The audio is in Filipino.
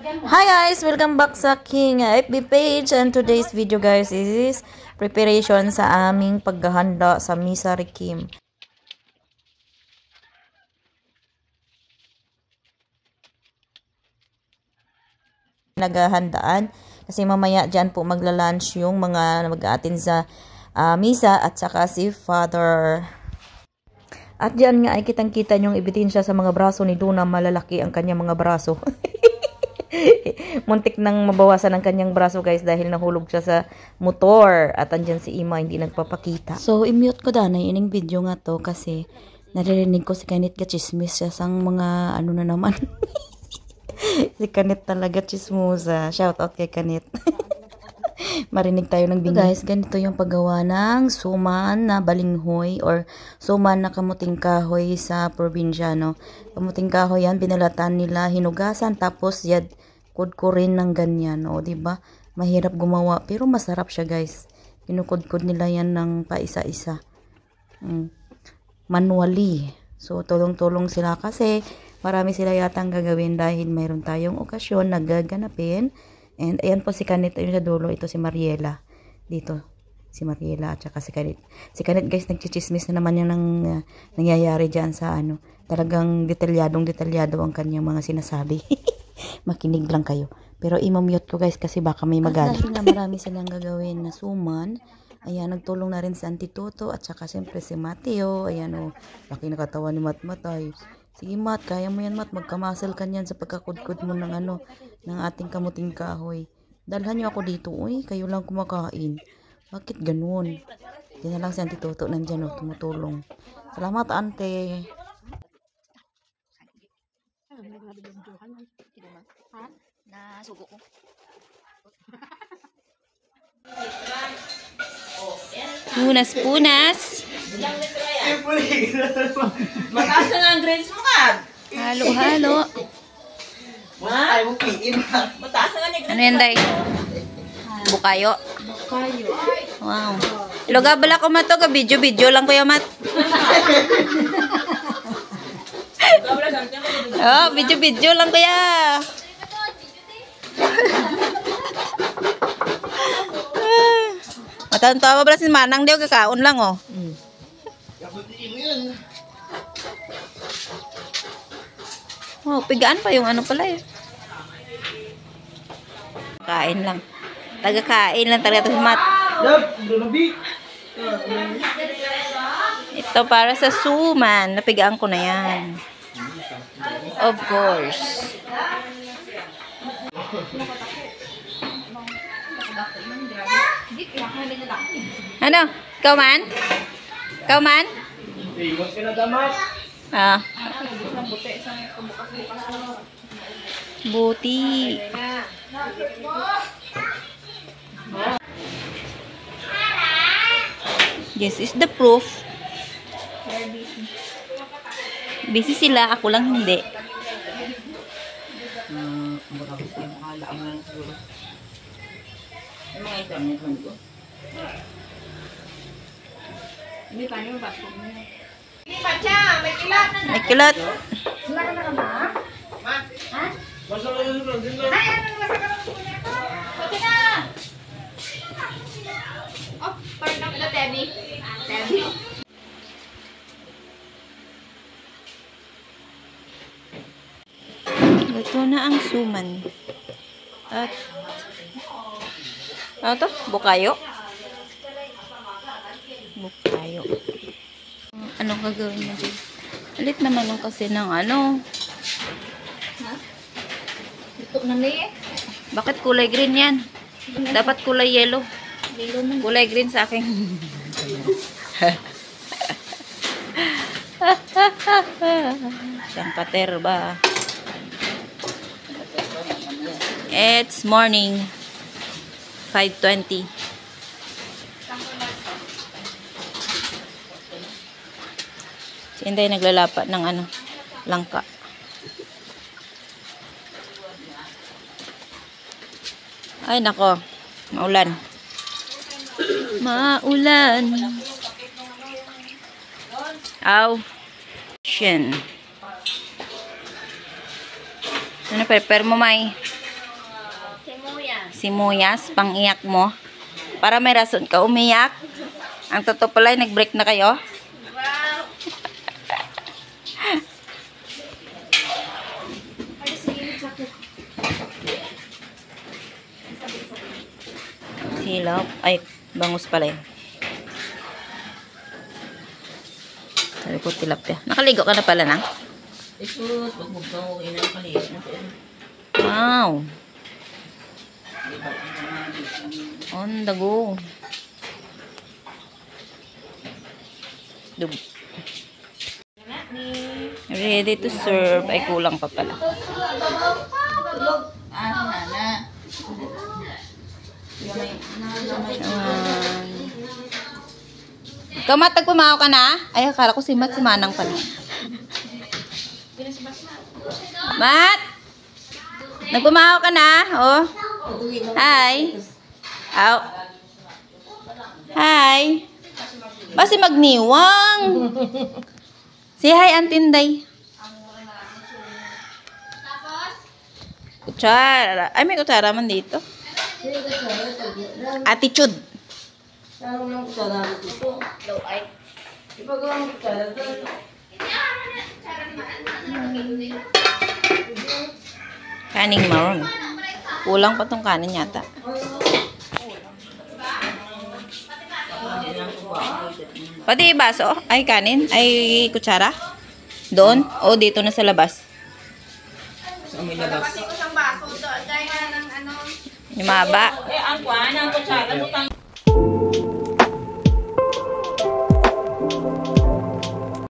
Hi guys! Welcome back sa King FB page, and today's video guys is preparation sa aming paghahanda sa Misa Requiem. Naghahandaan kasi mamaya dyan po magla-lunch yung mga mag-a-attend sa Misa at saka si Father. At dyan nga ay kitang-kita yung ebidensya sa mga braso ni Duna, malalaki ang kanyang mga braso. Muntik nang mabawasan ang kanyang braso guys dahil nahulog siya sa motor at andyan si Ima hindi nagpapakita. So i-mute ko danay ining video nga to kasi naririnig ko si Kanit ka chismis siya sang mga ano na naman. Si Kanit talaga chismosa. Shout out kay Kanit. Marinig tayo ng bingi. Guys, ganito yung paggawa ng suman na balinghoy or suman na kamuting kahoy sa probinsya, no? Kamuting kahoy yan, binalatan nila, hinugasan, tapos yad kudkurin ng ganyan, o, diba? Mahirap gumawa, pero masarap siya, guys. Kinukudkud nila yan ng paisa-isa. Manually. So, tulong-tulong sila kasi marami sila yatang gagawin dahil mayroon tayong okasyon na gaganapin. And ayan po si Kanit, ayun sa dulo, ito si Mariela. Dito, si Mariela at saka si Kanit. Si Kanit guys, nagchichismis na naman yung nangyayari dyan sa ano. Talagang detalyado ang kanyang mga sinasabi. Makinig lang kayo. Pero imamute ko guys kasi baka may magalit. Dahil na marami silang gagawin na suman. Ayan, nagtulong na rin si Auntie Toto at saka siyempre si Mateo. Ayan o, laki na katawan ni Matmatay. Sige Mat, kaya mo yan Mat, magkamasal ka niyan sa pagkakudkud mo ng ano, ng ating kamuting kahoy. Dalhan niyo ako dito, uy, kayo lang kumakain. Bakit ganun? Di na lang si Auntie Toto nandyan o, tumutulong. Salamat Ante. Nasugo ko. Punas. Mataas na ang grades mo ka. Halo. Ay mo piin. Mataas na nga Ano yan, Day? Bukayo. Wow. Iloga bala ko mato ka video lang ko yung mat. Oh, video lang ko ya. Matan-tawa ba si Manang daw kakaon lang oh. Oh, pigaan pa yung ano pala eh. Kain lang. Taga-kain lang talaga si Mat. Ito para sa suman. Napigaan ko na yan. Of course. Ano? Ikaw man? Ah. Buti. This is the proof. Busy sila, ako lang hindi. May kilot. Ito na ang suman. At ano to? Bukayo. Anong gagawin mo dyan? Alit naman yung kasi ng ano. Ito na niya. Bakit kulay green yan? Dapat kulay yellow. Kulay green sa akin. Siyang pater ba? It's morning. 5:20. Si Inday naglalapa ng ano, langka. Ay nako, maulan. Aw. Shin. Ano prepare mo, May? Simuyas, pang-iyak mo. Para may rason ka umiyak. Ang totoo pala, nag-break na kayo. Hilap. Ay, bangus pala yun. Sabi ko tilapia. Nakaligo ka na pala na? Wow. On the go. Dug. Ready to serve. Ay, kulang pa pala. Ikaw, Mat, nagpumahaw ka na? Ay, akala ko si Mat, si Manang pala. Mat! Nagpumahaw ka na? Oh. Hi. Aw. Hi. Basi magniwang. Say hi, Antinday. Kutsara. Ay, may kutsara man dito. Attitude. Kaning maroon. Kulang pa tong kanin yata. Pati baso. Ay, kanin. Ay, kutsara. Doon? O dito na sa labas? Sa may labas. Yung maba. Eh, ang kutsara.